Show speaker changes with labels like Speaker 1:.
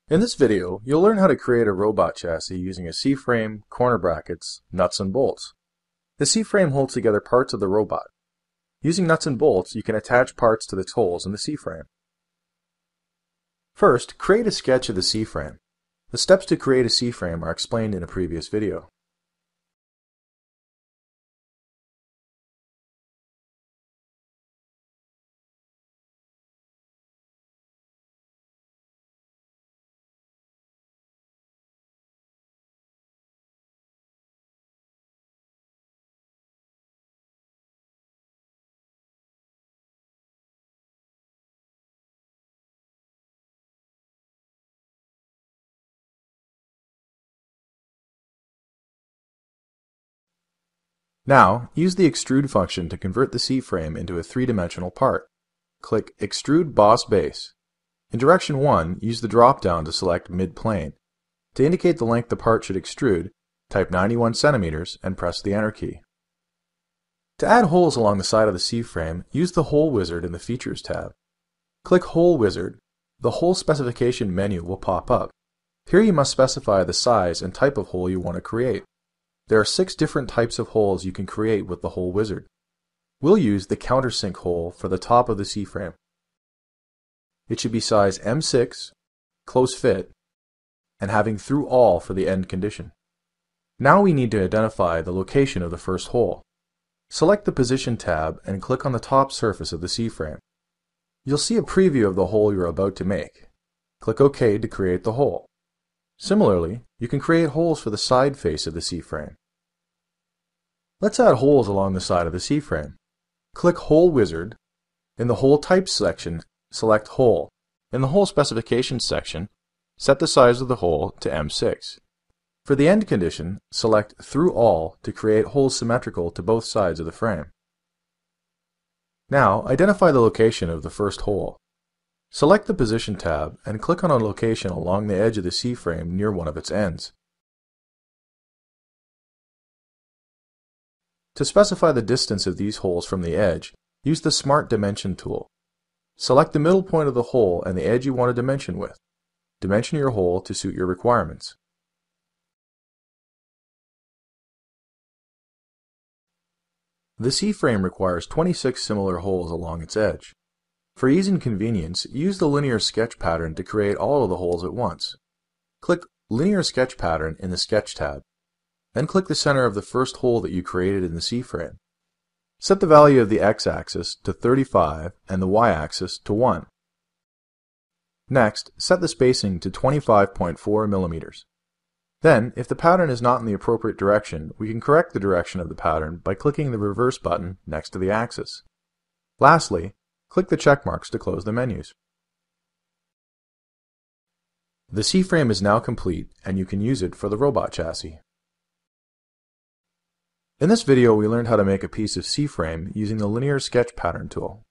Speaker 1: In this video, you'll learn how to create a robot chassis using a C-frame, corner brackets, nuts and bolts. The C-frame holds together parts of the robot. Using nuts and bolts, you can attach parts to the holes in the C-frame. First, create a sketch of the C-frame. The steps to create a C-frame are explained in a previous video. Now, use the extrude function to convert the C-frame into a three-dimensional part. Click Extrude Boss Base. In direction 1, use the drop-down to select mid-plane. To indicate the length the part should extrude, type 91 centimeters and press the Enter key. To add holes along the side of the C-frame, use the Hole Wizard in the Features tab. Click Hole Wizard. The Hole Specification menu will pop up. Here you must specify the size and type of hole you want to create. There are 6 different types of holes you can create with the Hole Wizard. We'll use the countersink hole for the top of the C-frame. It should be size M6, close fit, and having through all for the end condition. Now we need to identify the location of the first hole. Select the Position tab and click on the top surface of the C-frame. You'll see a preview of the hole you're about to make. Click OK to create the hole. Similarly, you can create holes for the side face of the C-frame. Let's add holes along the side of the C-frame. Click Hole Wizard. In the Hole Types section, select Hole. In the Hole Specifications section, set the size of the hole to M6. For the end condition, select Through All to create holes symmetrical to both sides of the frame. Now, identify the location of the first hole. Select the Position tab and click on a location along the edge of the C-frame near one of its ends. To specify the distance of these holes from the edge, use the Smart Dimension tool. Select the middle point of the hole and the edge you want to dimension with. Dimension your hole to suit your requirements. The C-frame requires 26 similar holes along its edge. For ease and convenience, use the linear sketch pattern to create all of the holes at once. Click Linear Sketch Pattern in the Sketch tab. Then click the center of the first hole that you created in the C-frame. Set the value of the x-axis to 35 and the y-axis to 1. Next, set the spacing to 25.4 millimeters. Then, if the pattern is not in the appropriate direction, we can correct the direction of the pattern by clicking the reverse button next to the axis. Lastly, click the check marks to close the menus. The C-frame is now complete and you can use it for the robot chassis. In this video we learned how to make a piece of C-frame using the Linear Sketch Pattern tool.